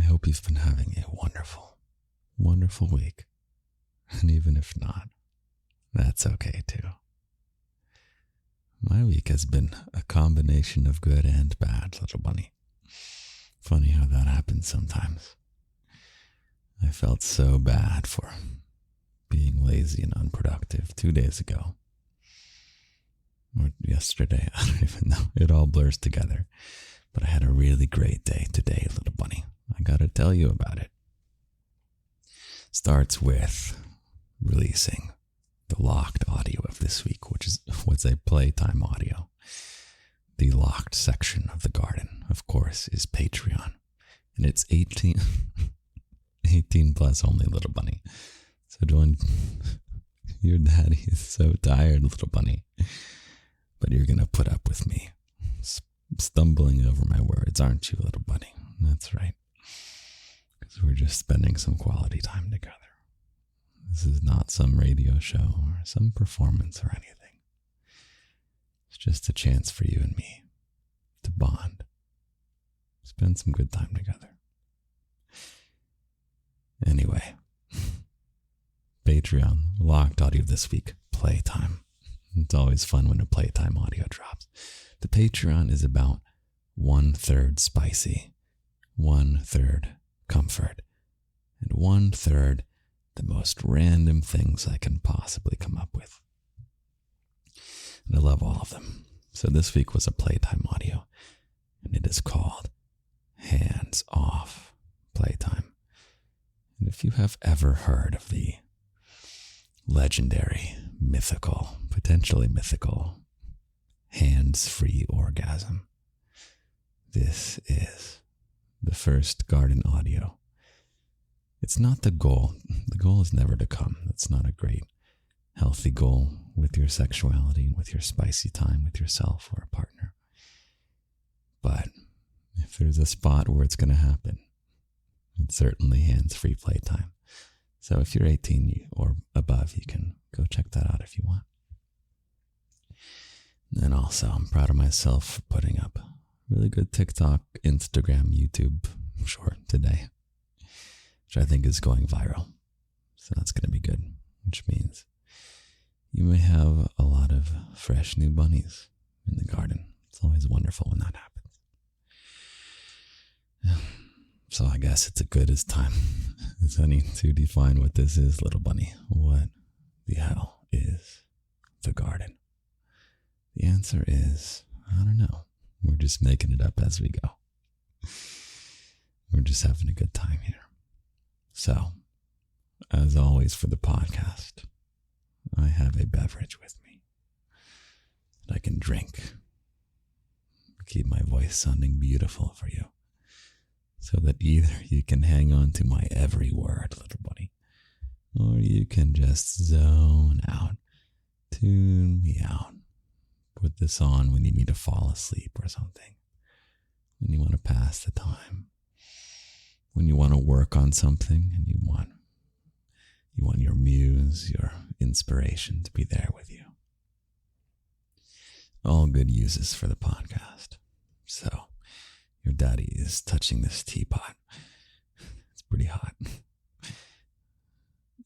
hope you've been having a wonderful, wonderful week. And even if not, that's okay too. My week has been a combination of good and bad, little bunny. Funny how that happens sometimes. I felt so bad for being lazy and unproductive 2 days ago. Or yesterday, I don't even know. It all blurs together. But I had a really great day today, little bunny. I gotta tell you about it. Starts with releasing the locked audio of this week, which was a playtime audio. The locked section of the garden, of course, is Patreon. And it's 18 plus only, little bunny. So join. Your daddy is so tired, little bunny. But you're gonna put up with me stumbling over my words, aren't you, little bunny? That's right. Because we're just spending some quality time together. This is not some radio show or some performance or anything. It's just a chance for you and me to bond. Spend some good time together. Anyway, Patreon, locked audio this week, playtime. It's always fun when a playtime audio drops. The Patreon is about 1/3 spicy, 1/3 comfort, and 1/3 the most random things I can possibly come up with. And I love all of them. So this week was a playtime audio, and it is called Hands Off Playtime. And if you have ever heard of the legendary, mythical, potentially mythical, hands-free orgasm, this is the first garden audio. It's not the goal. The goal is never to come. That's not a great, healthy goal with your sexuality and with your spicy time with yourself or a partner. But if there's a spot where it's going to happen, it's certainly hands-free playtime. So if you're 18 or above, you can go check that out if you want. And also, I'm proud of myself for putting up really good TikTok, Instagram, YouTube short today, which I think is going viral. So that's going to be good, which means you may have a lot of fresh new bunnies in the garden. It's always wonderful when that happens. So I guess it's as good as time as any to define what this is, little bunny. What the hell is the garden? The answer is, I don't know. We're just making it up as we go. We're just having a good time here. So, as always for the podcast, I have a beverage with me that I can drink. Keep my voice sounding beautiful for you. So that either you can hang on to my every word, little bunny, or you can just zone out, tune me out. Put this on when you need to fall asleep or something. When you want to pass the time. When you want to work on something and you want your muse, your inspiration to be there with you. All good uses for the podcast. So, your daddy is touching this teapot. It's pretty hot.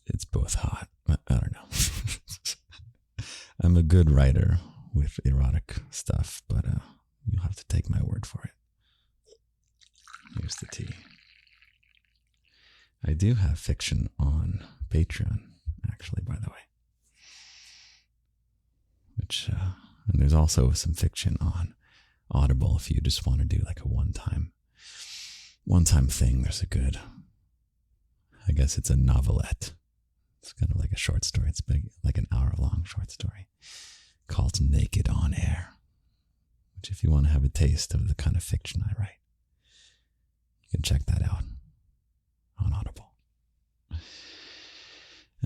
It's both hot. I don't know. I'm a good writer with erotic stuff, but you'll have to take my word for it. Here's the tea. I do have fiction on Patreon, actually, by the way. And there's also some fiction on Audible if you just want to do like a one-time thing. There's a good, I guess it's a novelette. It's kind of like a short story. It's big, like an hour-long short story called Naked on Air, which if you want to have a taste of the kind of fiction I write, you can check that out on Audible.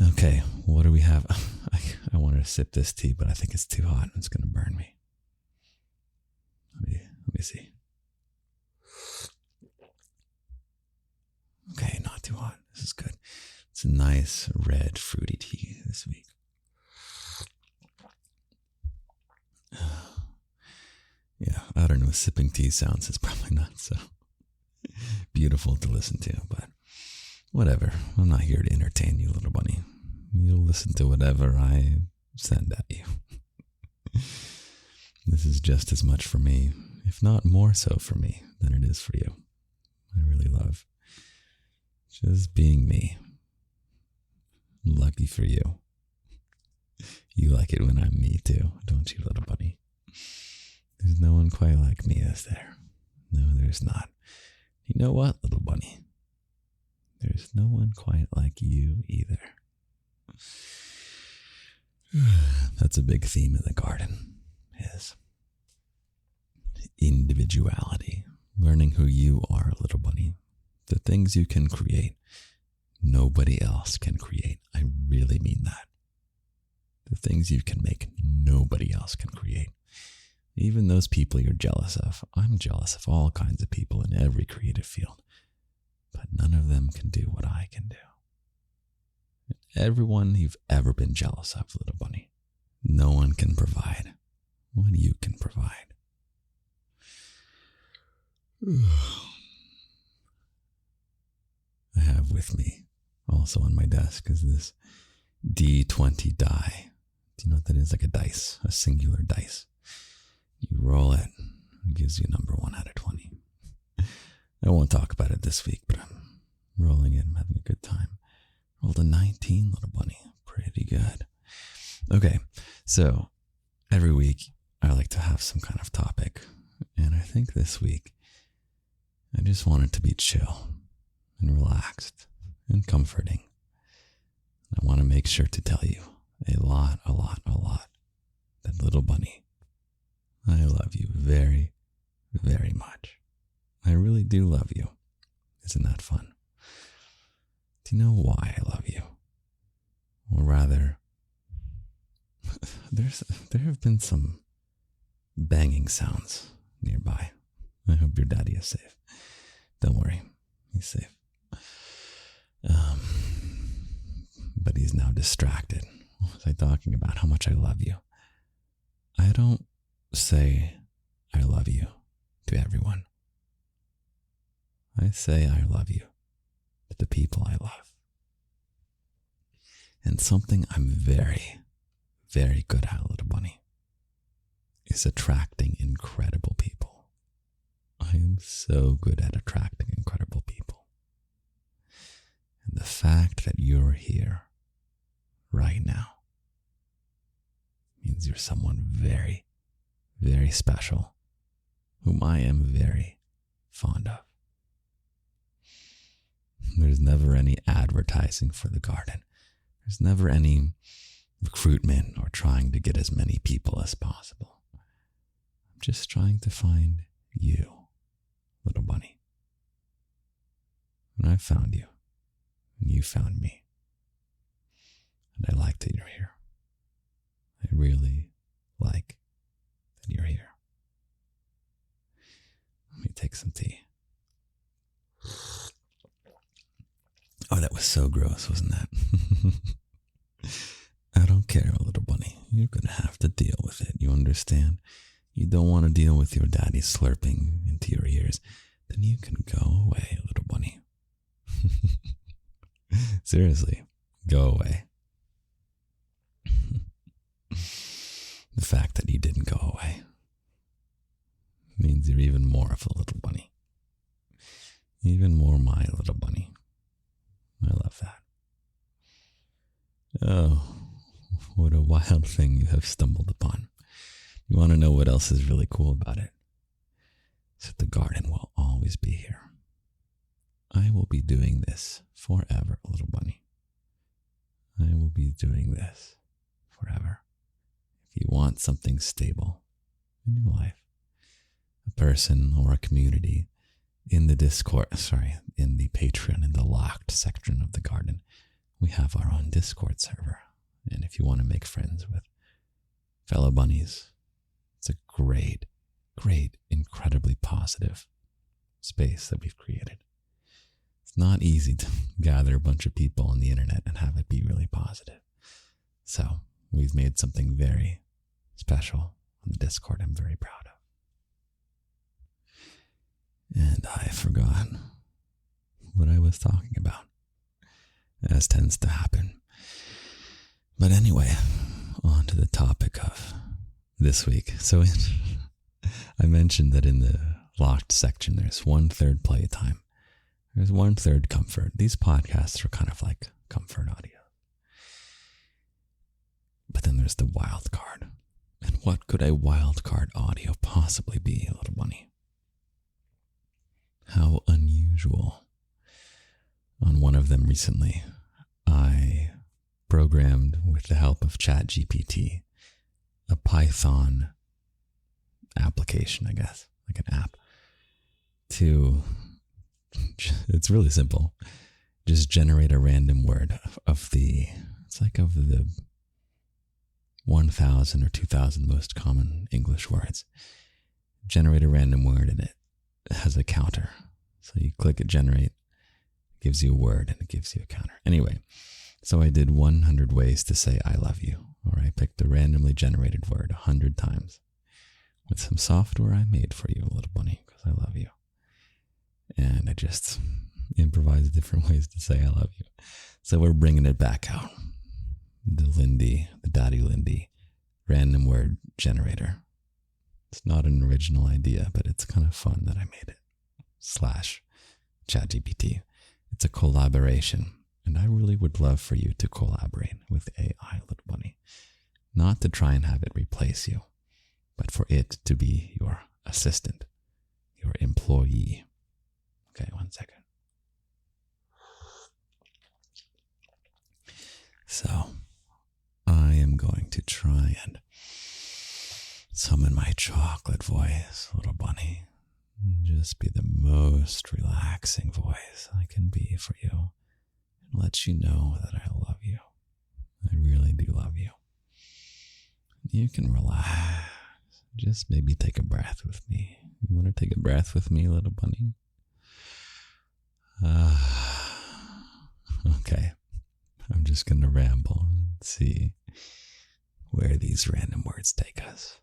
Okay, what do we have? I wanted to sip this tea, but I think it's too hot. It's going to burn me. Let me see. Okay, not too hot. This is good. It's a nice red fruity tea this week. Yeah, I don't know. Sipping tea sounds is probably not so beautiful to listen to, but whatever. I'm not here to entertain you, little bunny. You'll listen to whatever I send at you. This is just as much for me, if not more so for me, than it is for you. I really love just being me. Lucky for you. You like it when I'm me too, don't you, little bunny? There's no one quite like me, is there? No, there's not. You know what, little bunny? There's no one quite like you either. That's a big theme in the garden, is individuality. Learning who you are, little bunny. The things you can create, nobody else can create. I really mean that. The things you can make, nobody else can create. Even those people you're jealous of. I'm jealous of all kinds of people in every creative field. But none of them can do what I can do. Everyone you've ever been jealous of, little bunny. No one can provide what you can provide. I have with me, also on my desk, is this D20 die. Do you know what that is? Like a dice, a singular dice. You roll it, it gives you a number 1 out of 20. I won't talk about it this week, but I'm rolling it. I'm having a good time. Rolled a 19, little bunny. Pretty good. Okay, so every week I like to have some kind of topic. And I think this week I just want it to be chill and relaxed and comforting. I want to make sure to tell you a lot that little bunny, I love you very, very much. I really do love you. Isn't that fun? Do you know why I love you? Or rather, there have been some banging sounds nearby. I hope your daddy is safe. Don't worry, he's safe. But he's now distracted. What was I talking about? How much I love you. I don't say I love you to everyone. I say I love you to the people I love. And something I'm very, very good at, little bunny, is attracting incredible people. I am so good at attracting incredible people. And the fact that you're here right now means you're someone very, very special, whom I am very fond of. There's never any advertising for the garden. There's never any recruitment or trying to get as many people as possible. I'm just trying to find you, little bunny. And I found you, and you found me. And I like that you're here. I really like that you're here. Let me take some tea. Oh, that was so gross, wasn't that? I don't care, little bunny. You're going to have to deal with it. You understand? You don't want to deal with your daddy slurping into your ears. Then you can go away, little bunny. Seriously, go away. The fact that you didn't go away means you're even more of a little bunny. Even more my little bunny. I love that. Oh, what a wild thing you have stumbled upon. You want to know what else is really cool about it? So the garden will always be here. I will be doing this forever, little bunny. I will be doing this forever. If you want something stable in your life, a person or a community, in the in the Patreon, in the locked section of the garden, we have our own Discord server. And if you want to make friends with fellow bunnies, it's a great, incredibly positive space that we've created. It's not easy to gather a bunch of people on the internet and have it be really positive. So we've made something very special on the Discord I'm very proud of. And I forgot was talking about, as tends to happen. But anyway, on to the topic of this week. So I mentioned that in the locked section, there's 1/3 playtime. There's 1/3 comfort. These podcasts are kind of like comfort audio. But then there's the wild card. And what could a wild card audio possibly be, little bunny? How unusual. On one of them recently, I programmed, with the help of ChatGPT, a Python application, I guess, like an app, to, it's really simple, just generate a random word of the 1,000 or 2,000 most common English words. Generate a random word, and it has a counter. So you click it, generate, it gives you a word, and it gives you a counter. Anyway, so I did 100 ways to say I love you, or I picked a randomly generated word 100 times with some software I made for you, little bunny, because I love you. And I just improvised different ways to say I love you. So we're bringing it back out. The Daddy Lindy random word generator. It's not an original idea, but it's kind of fun that I made it. / ChatGPT. It's a collaboration, and I really would love for you to collaborate with AI, little bunny. Not to try and have it replace you, but for it to be your assistant, your employee. Okay, 1 second. So, I am going to try and summon my chocolate voice, little bunny. Just be the most relaxing voice I can be for you, and let you know that I love you. I really do love you. You can relax. Just maybe take a breath with me. You want to take a breath with me, little bunny? Okay. I'm just going to ramble and see where these random words take us.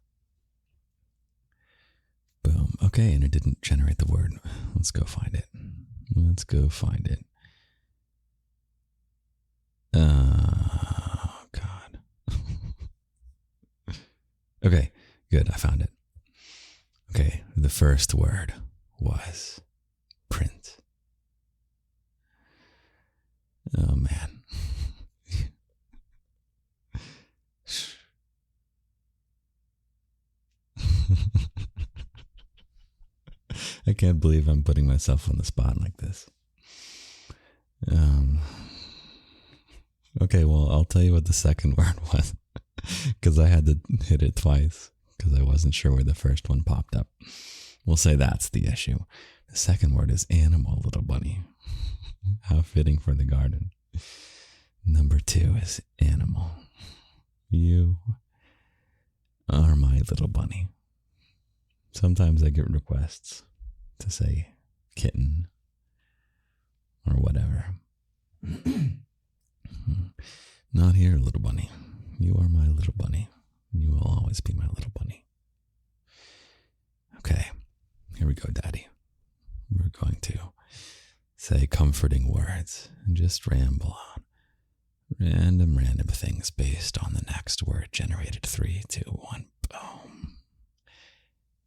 Boom. Okay, and it didn't generate the word. Let's go find it. Oh, God. Okay, good. I found it. Okay, the first word was print. Oh, man. I can't believe I'm putting myself on the spot like this. Okay, well, I'll tell you what the second word was, because I had to hit it twice, because I wasn't sure where the first one popped up. We'll say that's the issue. The second word is animal, little bunny. How fitting for the garden. Number 2 is animal. You are my little bunny. Sometimes I get requests to say kitten or whatever. Not here, little bunny. You are my little bunny. You will always be my little bunny. Okay, here we go, Daddy. We're going to say comforting words and just ramble on random things based on the next word generated. 3, 2, 1, boom.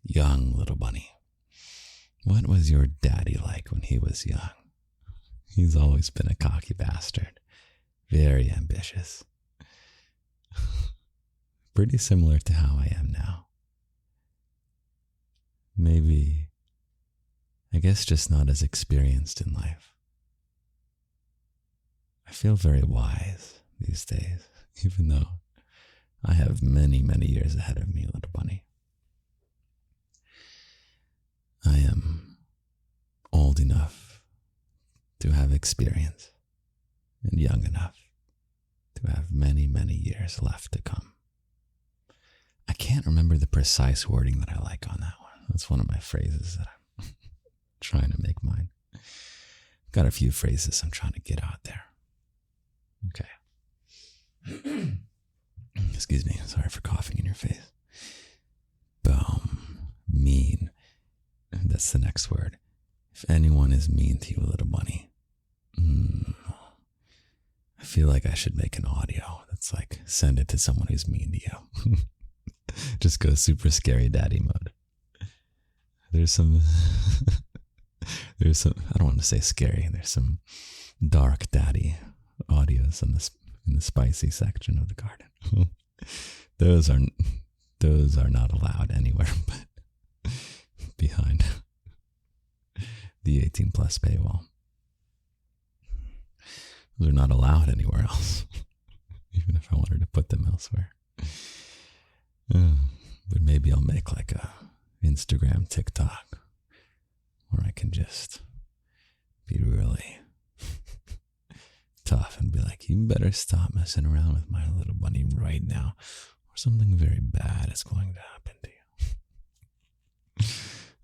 Young little bunny. What was your daddy like when he was young? He's always been a cocky bastard. Very ambitious. Pretty similar to how I am now. Maybe, I guess just not as experienced in life. I feel very wise these days, even though I have many years ahead of me, little bunny. I am old enough to have experience and young enough to have many years left to come. I can't remember the precise wording that I like on that one. That's one of my phrases that I'm trying to make mine. Got a few phrases I'm trying to get out there. Okay. Excuse me. Sorry for coughing in your face. Boom. Mean. That's the next word. If anyone is mean to you, little bunny, feel like I should make an audio that's like, send it to someone who's mean to you. Just go super scary daddy mode. There's some, I don't want to say scary. There's some dark daddy audios in the spicy section of the garden. Those are not allowed anywhere but behind the 18 plus paywall. Those are not allowed anywhere else, even if I wanted to put them elsewhere. But maybe I'll make like a Instagram, TikTok, where I can just be really tough and be like, you better stop messing around with my little bunny right now, or something very bad is going to happen to you.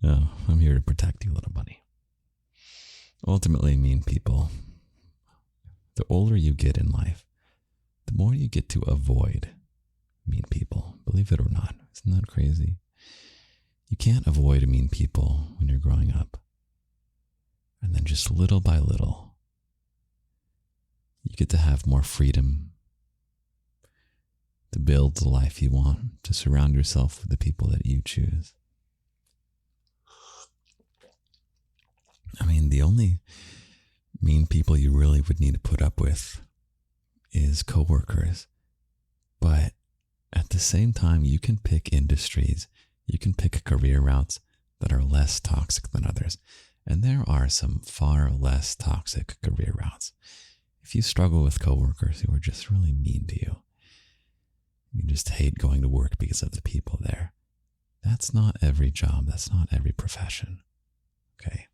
Oh, I'm here to protect you, little bunny. Ultimately, mean people, the older you get in life, the more you get to avoid mean people. Believe it or not. Isn't that crazy? You can't avoid mean people when you're growing up. And then just little by little, you get to have more freedom to build the life you want, to surround yourself with the people that you choose. I mean, the only mean people you really would need to put up with is coworkers. But at the same time, you can pick industries, you can pick career routes that are less toxic than others. And there are some far less toxic career routes. If you struggle with coworkers who are just really mean to you, you just hate going to work because of the people there, that's not every job, that's not every profession. Okay?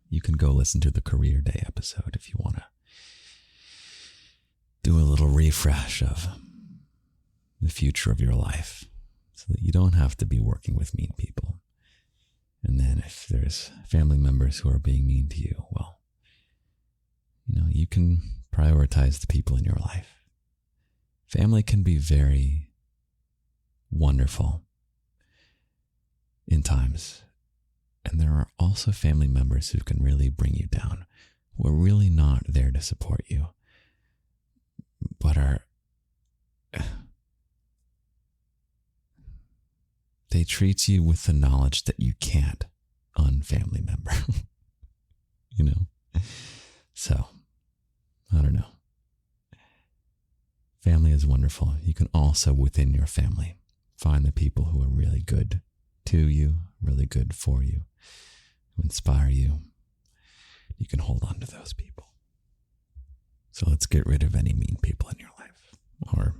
You can go listen to the Career Day episode if you want to do a little refresh of the future of your life so that you don't have to be working with mean people. And then if there's family members who are being mean to you, well, you can prioritize the people in your life. Family can be very wonderful in times. And there are also family members who can really bring you down, who are really not there to support you, but they treat you with the knowledge that you can't unfamily member. So, I don't know. Family is wonderful. You can also, within your family, find the people who are really good to you, really good for you, who inspire you. You can hold on to those people. So let's get rid of any mean people in your life, or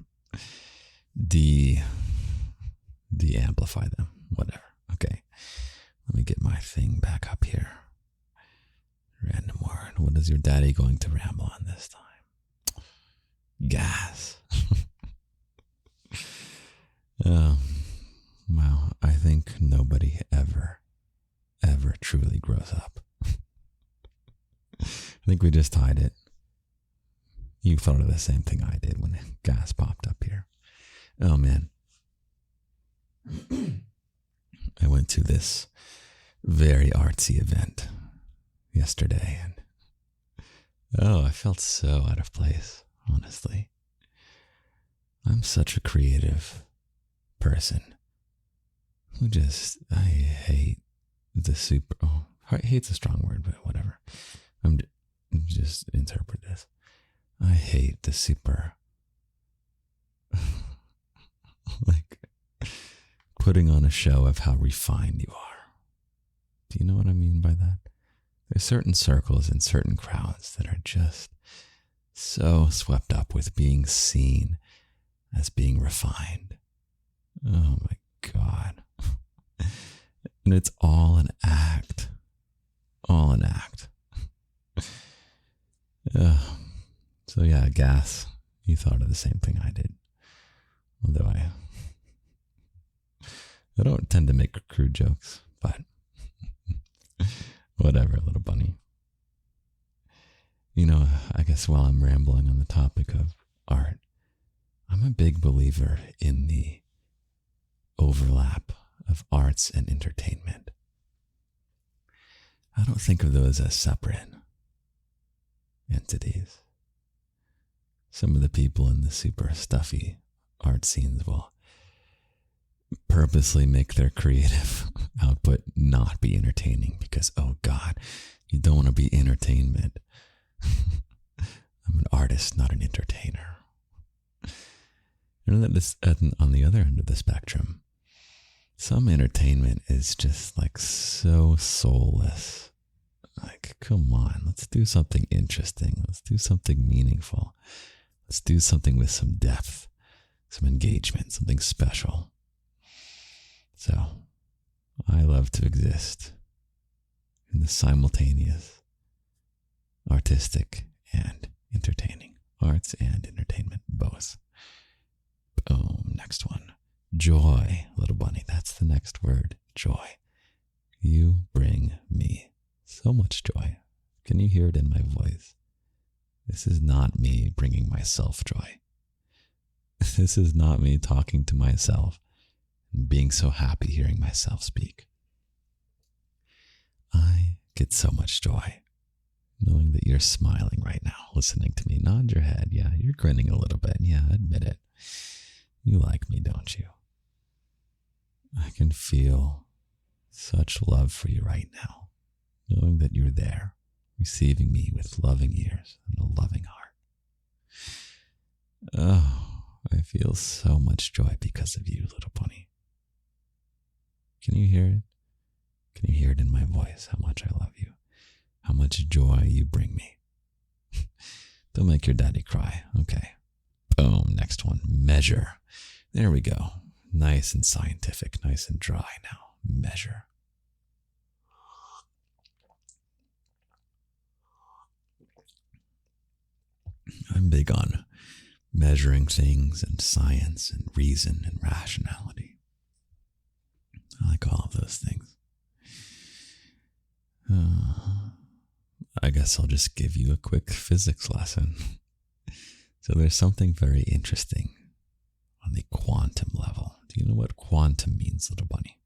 de-amplify them, whatever. Okay, let me get my thing back up here. Random word. What is your daddy going to ramble on this time? Gas. Wow, I think nobody ever truly grows up. I think we just tied it. You thought of the same thing I did when gas popped up here. Oh man. I went to this very artsy event yesterday and I felt so out of place, honestly. I'm such a creative person who I hate the super, hate's a strong word, but whatever. Just interpret this. I hate the super, like, putting on a show of how refined you are. Do you know what I mean by that? There's certain circles and certain crowds that are just so swept up with being seen as being refined. Oh my God. And it's all an act. All an act. So yeah, gas. You thought of the same thing I did. Although I don't tend to make crude jokes, but whatever, little bunny. I guess while I'm rambling on the topic of art, I'm a big believer in the overlap of arts and entertainment. I don't think of those as separate entities. Some of the people in the super stuffy art scenes will purposely make their creative output not be entertaining because, oh God, you don't want to be entertainment. I'm an artist, not an entertainer. And that on the other end of the spectrum, some entertainment is just like so soulless. Like, come on, let's do something interesting. Let's do something meaningful. Let's do something with some depth, some engagement, something special. So, I love to exist in the simultaneous artistic and entertaining. Arts and entertainment, both. Boom, next one. Joy, little bunny. That's the next word. Joy. You bring me so much joy. Can you hear it in my voice? This is not me bringing myself joy. This is not me talking to myself and being so happy hearing myself speak. I get so much joy knowing that you're smiling right now, listening to me. Nod your head. Yeah, you're grinning a little bit. Yeah, admit it. You like me, don't you? I can feel such love for you right now, knowing that you're there, receiving me with loving ears and a loving heart. Oh, I feel so much joy because of you, little bunny. Can you hear it? Can you hear it in my voice, how much I love you? How much joy you bring me. Don't make your daddy cry. Okay. Boom, next one. Measure. There we go. Nice and scientific, nice and dry now. Measure. I'm big on measuring things and science and reason and rationality. I like all of those things. I guess I'll just give you a quick physics lesson. So there's something very interesting on the quantum level. Do you know what quantum means, little bunny?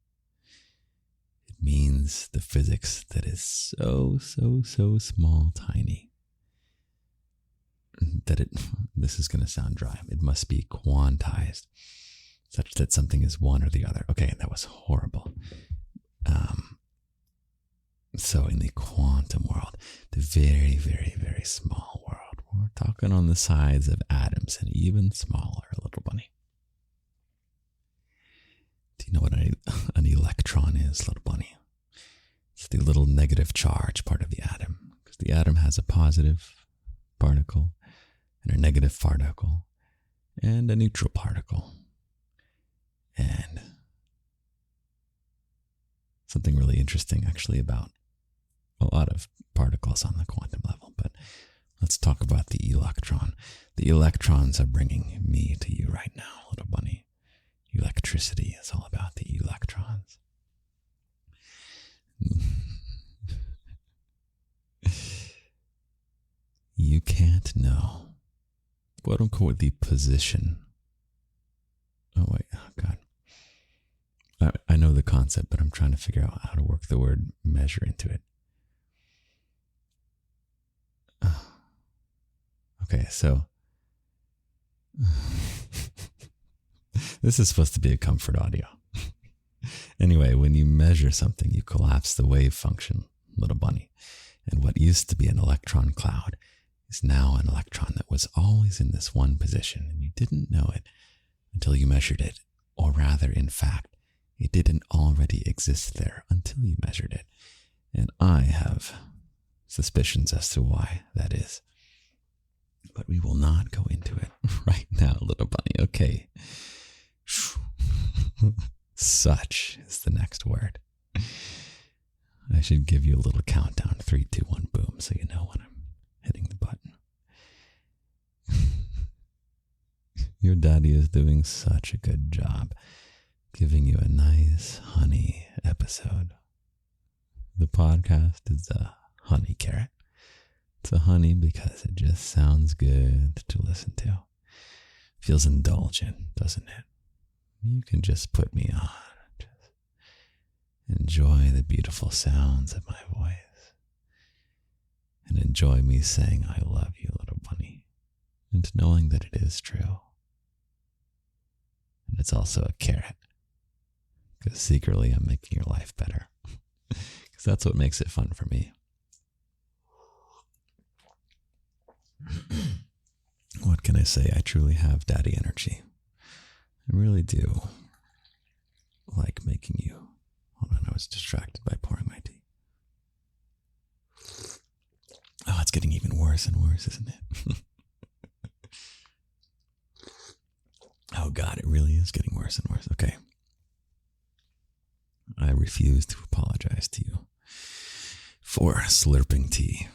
It means the physics that is so small, tiny, that this is going to sound dry. It must be quantized, such that something is one or the other. Okay, that was horrible. So in the quantum world, the very small world, we're talking on the size of atoms and even smaller, little bunny. Do you know what an electron is, little bunny? It's the little negative charge part of the atom, because the atom has a positive particle and a negative particle and a neutral particle. And something really interesting actually about a lot of particles on the quantum level, but let's talk about the electron. The electrons are bringing me to you right now, little bunny. Electricity is all about the electrons. You can't know, quote unquote, the position. Oh wait, oh God. I know the concept, but I'm trying to figure out how to work the word measure into it. Okay, so this is supposed to be a comfort audio. Anyway, when you measure something, you collapse the wave function, little bunny. And what used to be an electron cloud is now an electron that was always in this one position, and you didn't know it until you measured it. Or rather, in fact, it didn't already exist there until you measured it. And I have suspicions as to why that is. But we will not go into it right now, little bunny. Okay. Such is the next word. I should give you a little countdown. 3, 2, 1, boom, so you know when I'm hitting the button. Your daddy is doing such a good job giving you a nice honey episode. The podcast is a honey carrot. It's a honey because it just sounds good to listen to. Feels indulgent, doesn't it? You can just put me on. Just enjoy the beautiful sounds of my voice. And enjoy me saying I love you, little bunny. into knowing that it is true. And it's also a carrot. Because secretly I'm making your life better. Because that's what makes it fun for me. What can I say? I truly have daddy energy. I really do like making you. Hold on, I was distracted by pouring my tea. Oh, it's getting even worse and worse, isn't it? Oh God, it really is getting worse and worse. Okay. I refuse to apologize to you for slurping tea.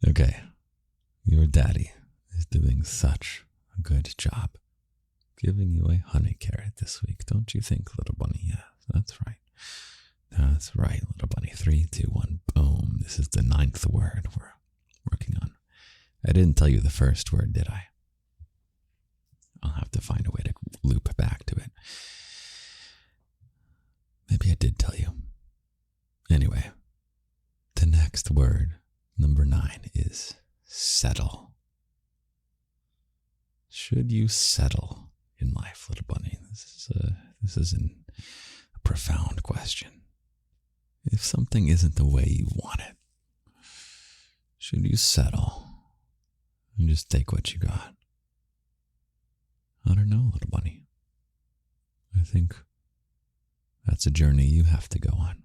Okay. Your daddy is doing such a good job giving you a honey carrot this week. Don't you think, little bunny? Yeah, that's right. That's right, little bunny. 3, 2, 1, boom. This is the 9th word we're working on. I didn't tell you the first word, did I? I'll have to find a way to loop back to it. Maybe I did tell you. Anyway, the next word, number 9, is settle. Should you settle in life, little bunny? This is a profound question. If something isn't the way you want it, should you settle and just take what you got? I don't know, little bunny. I think that's a journey you have to go on.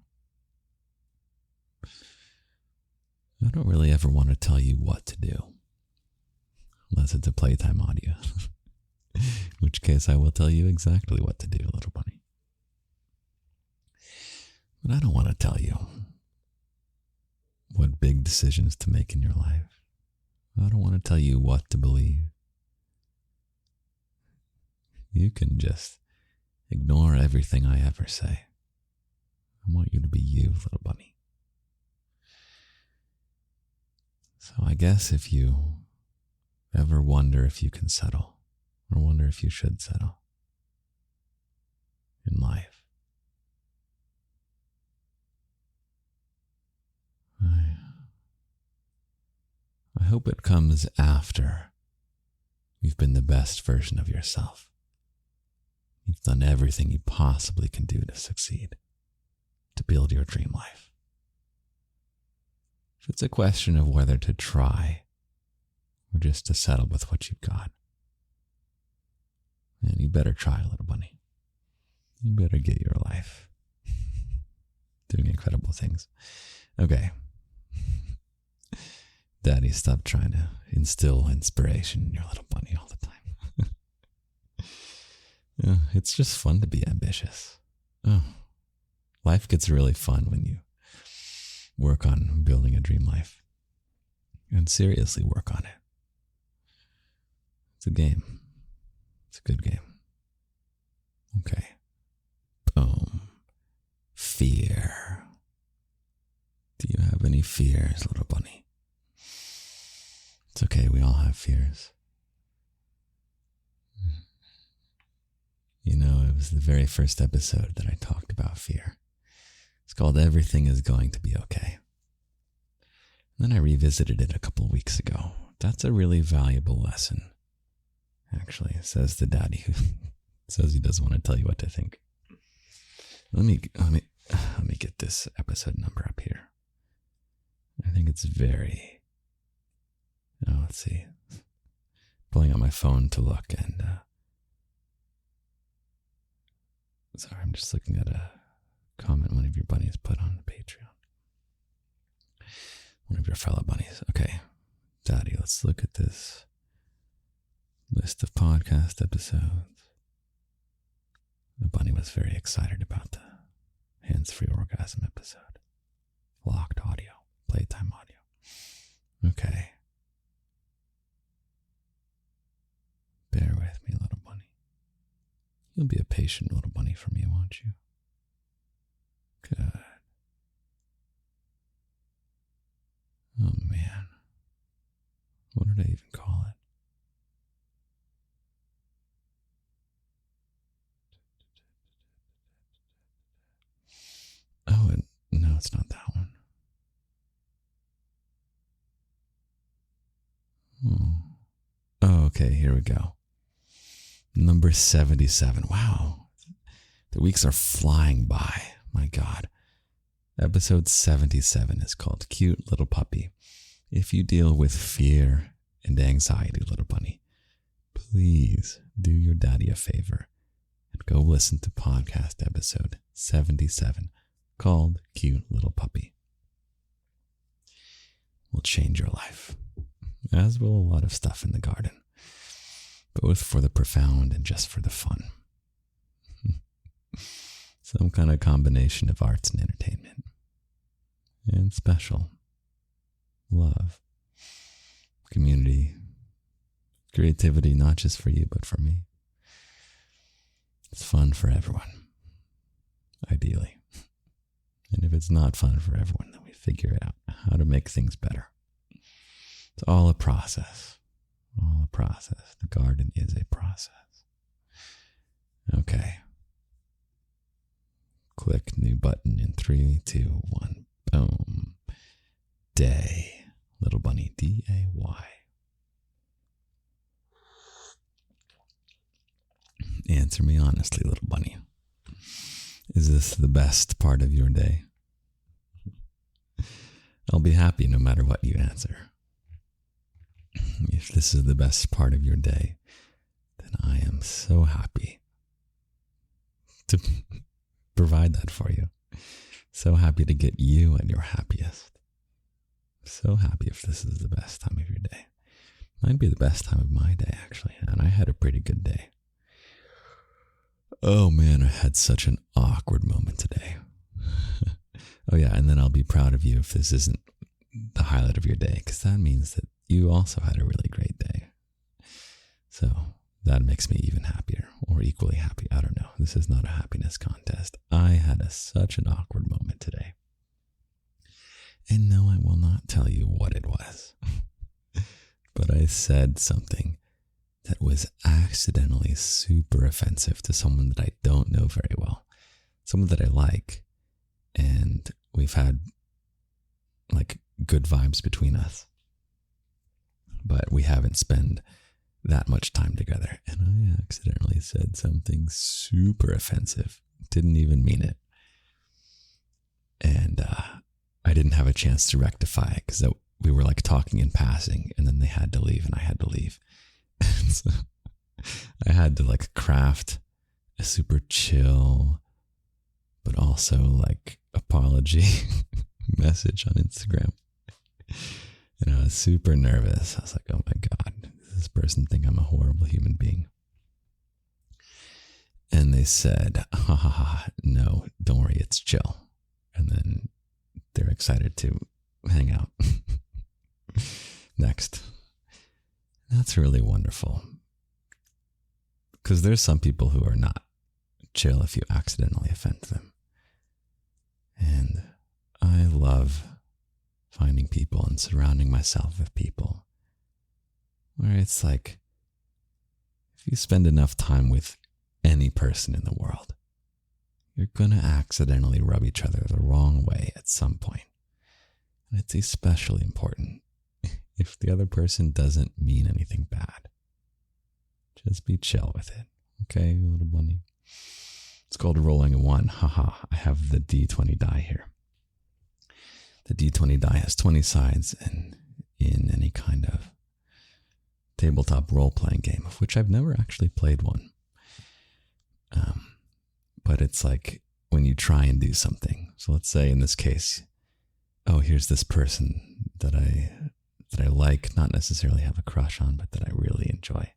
I don't really ever want to tell you what to do, unless it's a playtime audio, in which case I will tell you exactly what to do, little bunny. But I don't want to tell you what big decisions to make in your life. I don't want to tell you what to believe. You can just ignore everything I ever say. I want you to be you, little bunny. So I guess if you ever wonder if you can settle, or wonder if you should settle in life, I hope it comes after you've been the best version of yourself. You've done everything you possibly can do to succeed, to build your dream life. If it's a question of whether to try or just to settle with what you've got, then you better try, little bunny. You better get your life doing incredible things. Okay. Daddy, stop trying to instill inspiration in your little bunny all the time. Yeah, it's just fun to be ambitious. Oh, life gets really fun when you work on building a dream life. And seriously work on it. It's a game. It's a good game. Okay. Boom. Fear. Do you have any fears, little bunny? It's okay, we all have fears. You know, it was the very first episode that I talked about fear. It's called Everything is Going to Be Okay. And then I revisited it a couple weeks ago. That's a really valuable lesson. Actually, says the daddy who says he doesn't want to tell you what to think. Let me get this episode number up here. I think it's very... Oh, let's see. Pulling out my phone to look and... Sorry, I'm just looking at a comment one of your bunnies put on Patreon. One of your fellow bunnies. Okay, Daddy, let's look at this list of podcast episodes. The bunny was very excited about the hands-free orgasm episode. Locked audio, playtime audio. Okay. Bear with me, little bunny. You'll be a patient little bunny for me, won't you? Good. Oh, man. What did I even call it? Oh, no, it's not that one. Okay, here we go. Number 77. Wow. The weeks are flying by. My God. Episode 77 is called Cute Little Puppy. If you deal with fear and anxiety, little bunny, please do your daddy a favor and go listen to podcast episode 77 called Cute Little Puppy. Will change your life, as will a lot of stuff in the garden, both for the profound and just for the fun. Some kind of combination of arts and entertainment, and special love, community, creativity, not just for you, but for me. It's fun for everyone, ideally. And if it's not fun for everyone, then we figure out how to make things better. It's all a process. All a process. The garden is a process. Okay. Click new button in 3, 2, 1. Boom. Day. Little bunny. D-A-Y. Answer me honestly, little bunny. Is this the best part of your day? I'll be happy no matter what you answer. If this is the best part of your day, then I am so happy to provide that for you. So happy to get you at your happiest. So happy if this is the best time of your day. Might be the best time of my day, actually, and I had a pretty good day. Oh man, I had such an awkward moment today. Oh yeah, and then I'll be proud of you if this isn't the highlight of your day, because that means that you also had a really great day. So that makes me even happier, or equally happy. I don't know. This is not a happiness contest. I had such an awkward moment today. And no, I will not tell you what it was. But I said something that was accidentally super offensive to someone that I don't know very well. Someone that I like. And we've had like good vibes between us. But we haven't spent that much time together. And I accidentally said something super offensive. Didn't even mean it. And I didn't have a chance to rectify it because we were like talking in passing, and then they had to leave and I had to leave. And so I had to like craft a super chill, but also like apology message on Instagram. And I was super nervous. I was like, oh my God, does this person think I'm a horrible human being? And they said, ha ha ha, no, don't worry, it's chill. And then they're excited to hang out. Next. That's really wonderful. Because there's some people who are not chill if you accidentally offend them. And I love finding people and surrounding myself with people where it's like, if you spend enough time with any person in the world, you're going to accidentally rub each other the wrong way at some point. And it's especially important if the other person doesn't mean anything bad. Just be chill with it. Okay, little bunny? It's called rolling a 1. Haha, I have the D20 die here. The D20 die has 20 sides, and in any kind of tabletop role-playing game, of which I've never actually played one. But it's like when you try and do something. So let's say in this case, oh, here's this person that I like, not necessarily have a crush on, but that I really enjoy.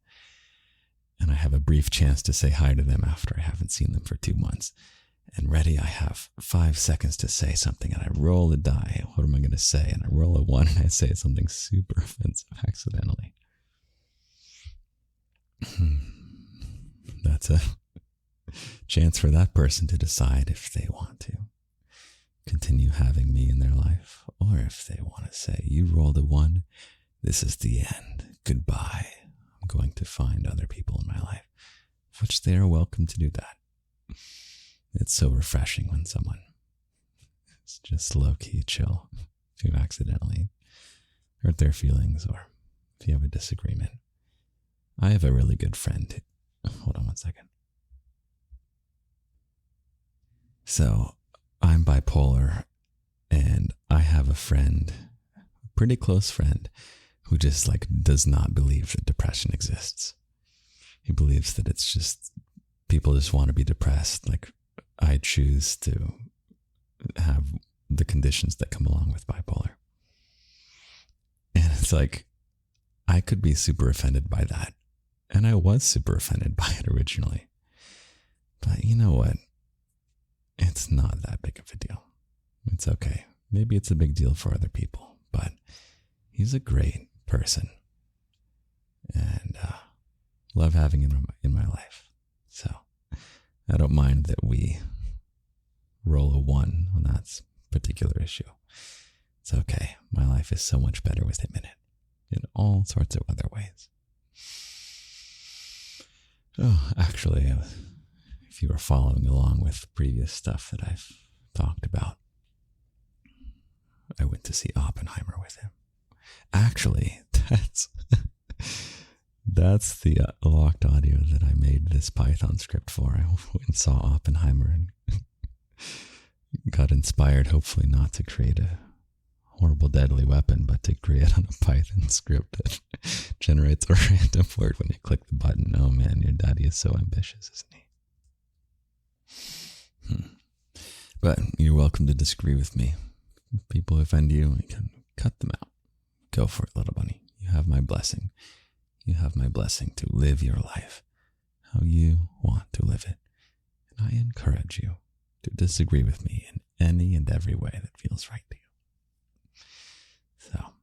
And I have a brief chance to say hi to them after I haven't seen them for 2 months. And ready, I have 5 seconds to say something, and I roll a die. What am I going to say? And I roll a 1, and I say something super offensive accidentally. That's a chance for that person to decide if they want to continue having me in their life, or if they want to say, you rolled a 1, this is the end, goodbye. I'm going to find other people in my life, which they are welcome to do that. It's so refreshing when someone is just low-key chill if you accidentally hurt their feelings or if you have a disagreement. I have a really good friend. Hold on one second. So I'm bipolar, and I have a friend, a pretty close friend, who just like does not believe that depression exists. He believes that it's just people just want to be depressed. Like I choose to have the conditions that come along with bipolar. And it's like, I could be super offended by that. And I was super offended by it originally. But you know what? It's not that big of a deal. It's okay. Maybe it's a big deal for other people, but he's a great person. And love having him in my life. So I don't mind that we roll a 1 on that particular issue. It's okay. My life is so much better with him in it, in all sorts of other ways. Oh, actually, if you were following along with previous stuff that I've talked about, I went to see Oppenheimer with him. Actually, that's the locked audio that I made this Python script for. I went and saw Oppenheimer and got inspired, hopefully not to create a horrible deadly weapon, but to create on a Python script that generates a random word when you click the button. Oh man, your daddy is so ambitious, isn't he? But you're welcome to disagree with me. If people offend you, you can cut them out. Go for it, little bunny. You have my blessing. You have my blessing to live your life how you want to live it. And I encourage you to disagree with me in any and every way that feels right to you. So,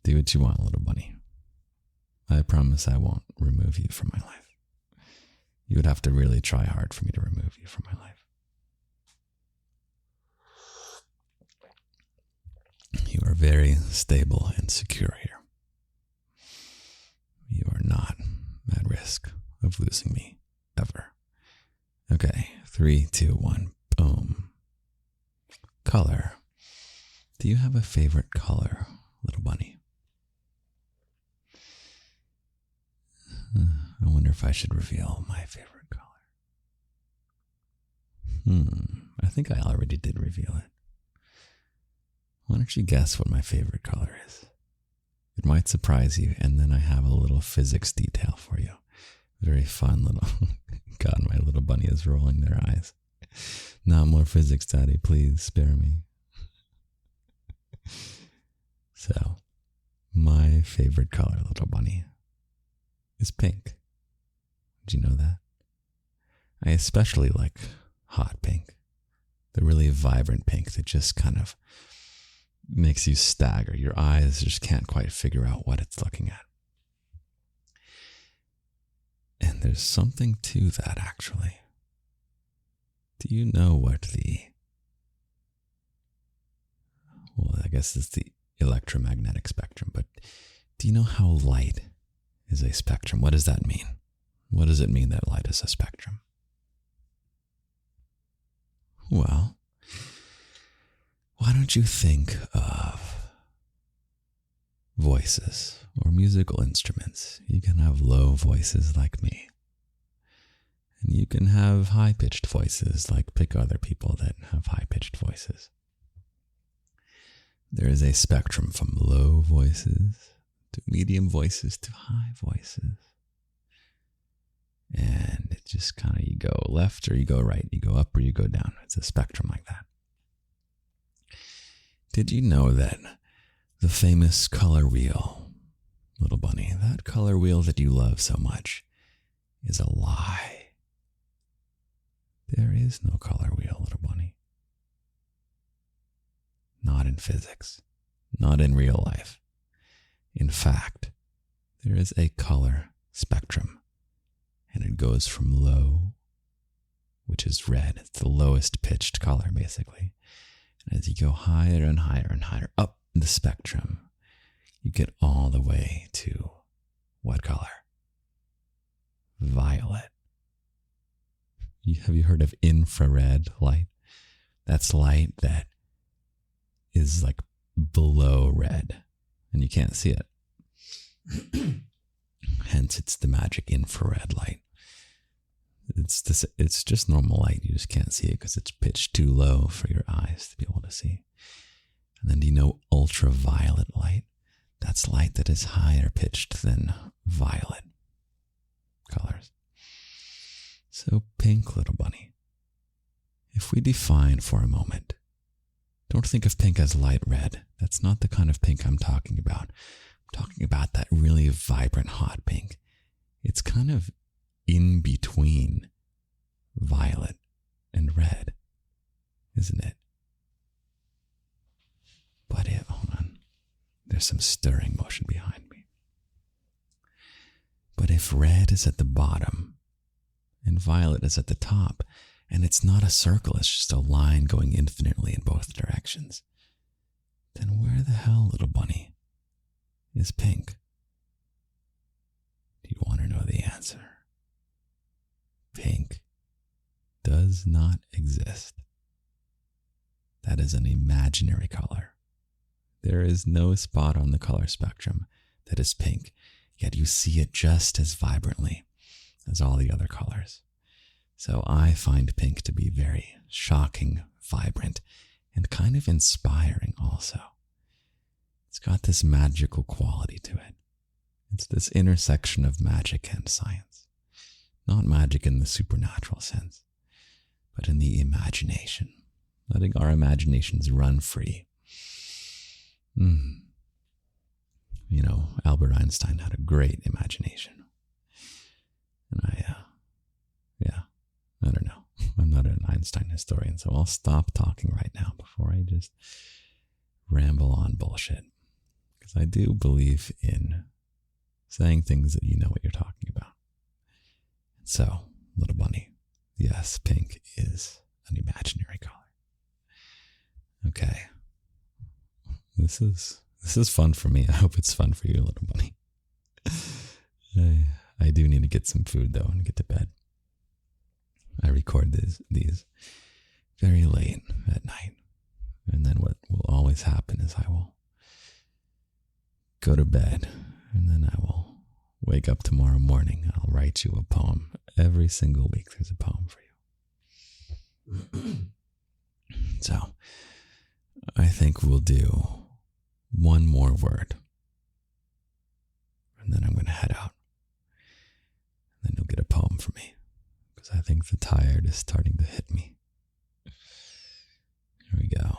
do what you want, little bunny. I promise I won't remove you from my life. You would have to really try hard for me to remove you from my life. You are very stable and secure here. You are not at risk of losing me ever. Okay, 3, 2, 1, boom. Color. Do you have a favorite color, little bunny? I wonder if I should reveal my favorite color. I think I already did reveal it. Why don't you guess what my favorite color is? It might surprise you, and then I have a little physics detail for you. Very fun little... God, my little bunny is rolling their eyes. Not more physics, Daddy. Please spare me. So, my favorite color, little bunny, is pink. Did you know that? I especially like hot pink. The really vibrant pink that just kind of makes you stagger. Your eyes just can't quite figure out what it's looking at. And there's something to that, actually. Do you know what well, I guess it's the electromagnetic spectrum, but do you know how light is a spectrum? What does that mean? What does it mean that light is a spectrum? Well, why don't you think of voices or musical instruments? You can have low voices like me. And you can have high-pitched voices like pick other people that have high-pitched voices. There is a spectrum from low voices to medium voices to high voices. And it just kind of, you go left or you go right, you go up or you go down. It's a spectrum like that. Did you know that the famous color wheel, little bunny, that color wheel that you love so much, is a lie? There is no color wheel, little bunny. Not in physics, not in real life. In fact, there is a color spectrum, and it goes from low, which is red. It's the lowest pitched color, basically. And as you go higher and higher and higher up the spectrum, you get all the way to what color? Violet. Have you heard of infrared light? That's light that is like below red, and you can't see it. Hence, it's the magic infrared light. It's just normal light. You just can't see it because it's pitched too low for your eyes to be able to see. And then do you know ultraviolet light? That's light that is higher pitched than violet colors. So pink, little bunny. If we define for a moment, don't think of pink as light red. That's not the kind of pink I'm talking about. I'm talking about that really vibrant, hot pink. It's kind of in between violet and red, isn't it? But hold on. There's some stirring motion behind me. But if red is at the bottom and violet is at the top, and it's not a circle, it's just a line going infinitely in both directions, then where the hell, little bunny, is pink? Do you want to know the answer? Pink does not exist. That is an imaginary color. There is no spot on the color spectrum that is pink, yet you see it just as vibrantly as all the other colors. So I find pink to be very shocking, vibrant, and kind of inspiring also. It's got this magical quality to it. It's this intersection of magic and science. Not magic in the supernatural sense, but in the imagination. Letting our imaginations run free. You know, Albert Einstein had a great imagination. And I don't know. I'm not an Einstein historian, so I'll stop talking right now before I just ramble on bullshit. Because I do believe in saying things that you know what you're talking about. So, little bunny, yes, pink is an imaginary color. Okay. This is fun for me. I hope it's fun for you, little bunny. I do need to get some food though and get to bed. I record these very late at night. And then what will always happen is I will go to bed and then I will wake up tomorrow morning and I'll write you a poem. Every single week there's a poem for you. So, I think we'll do one more word. And then I'm going to head out. And then you'll get a poem from me. Because I think the tired is starting to hit me. Here we go.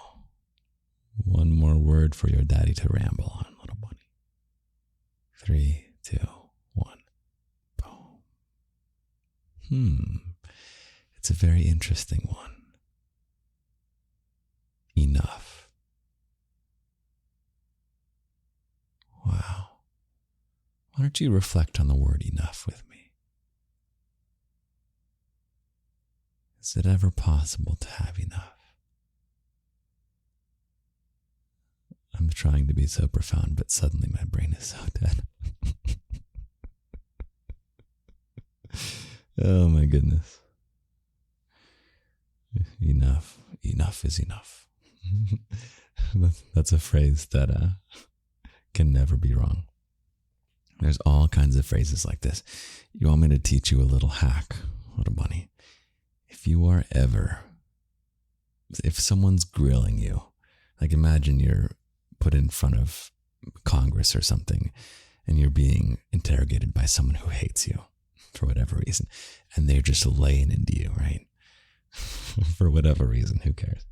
One more word for your daddy to ramble on, little bunny. 3, 2, 1. Poem. It's a very interesting one. Enough. Wow. Why don't you reflect on the word enough with me? Is it ever possible to have enough? I'm trying to be so profound, but suddenly my brain is so dead. Oh my goodness. Enough. Enough is enough. That's a phrase that can never be wrong. There's all kinds of phrases like this. You want me to teach you a little hack, little bunny? If someone's grilling you, like imagine you're put in front of Congress or something and you're being interrogated by someone who hates you for whatever reason, and they're just laying into you, right? For whatever reason, who cares?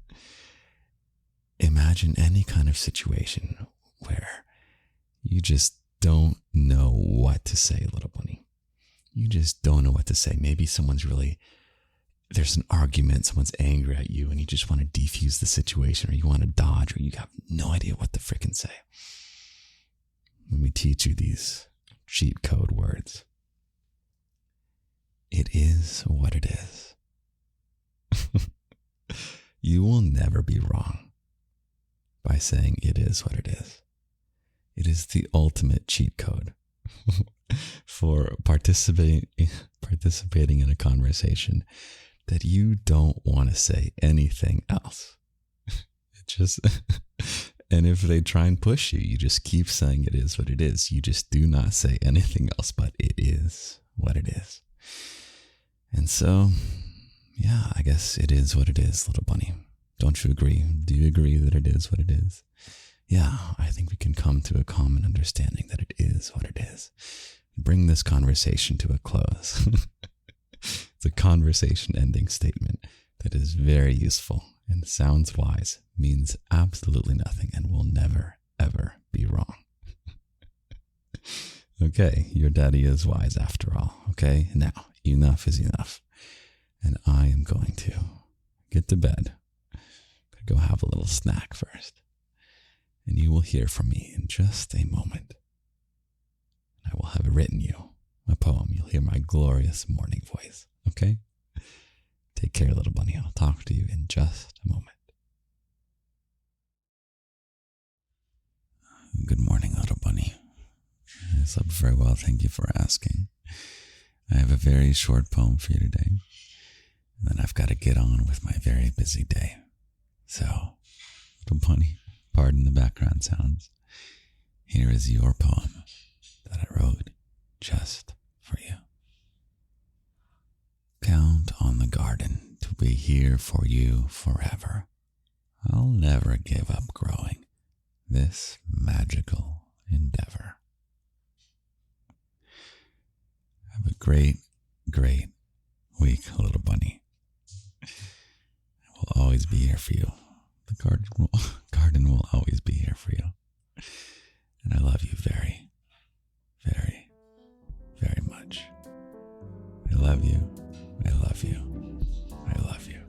Imagine any kind of situation where you just don't know what to say, little bunny. You just don't know what to say. Maybe there's an argument, someone's angry at you, and you just want to defuse the situation, or you want to dodge, or you have no idea what to frickin' say. Let me teach you these cheat code words. It is what it is. You will never be wrong by saying it is what it is. It is the ultimate cheat code for participating in a conversation that you don't want to say anything else. And if they try and push you, you just keep saying it is what it is. You just do not say anything else but it is what it is. And so, yeah, I guess it is what it is, little bunny. Don't you agree? Do you agree that it is what it is? Yeah, I think we can come to a common understanding that it is what it is. Bring this conversation to a close. It's a conversation ending statement that is very useful and sounds wise, means absolutely nothing, and will never, ever be wrong. Okay, your daddy is wise after all. Okay, now enough is enough. And I am going to get to bed. Go have a little snack first. And you will hear from me in just a moment. I will have written you a poem. You'll hear my glorious morning voice. Okay? Take care, little bunny. I'll talk to you in just a moment. Good morning, little bunny. I slept very well. Thank you for asking. I have a very short poem for you today. And then I've got to get on with my very busy day. So, little bunny, pardon the background sounds. Here is your poem that I wrote just for you. Count on the garden to be here for you forever. I'll never give up growing this magical endeavor. Have a great, great week, little bunny. I will always be here for you. The garden will always be here for you. And I love you very, very, very much. I love you. I love you. I love you.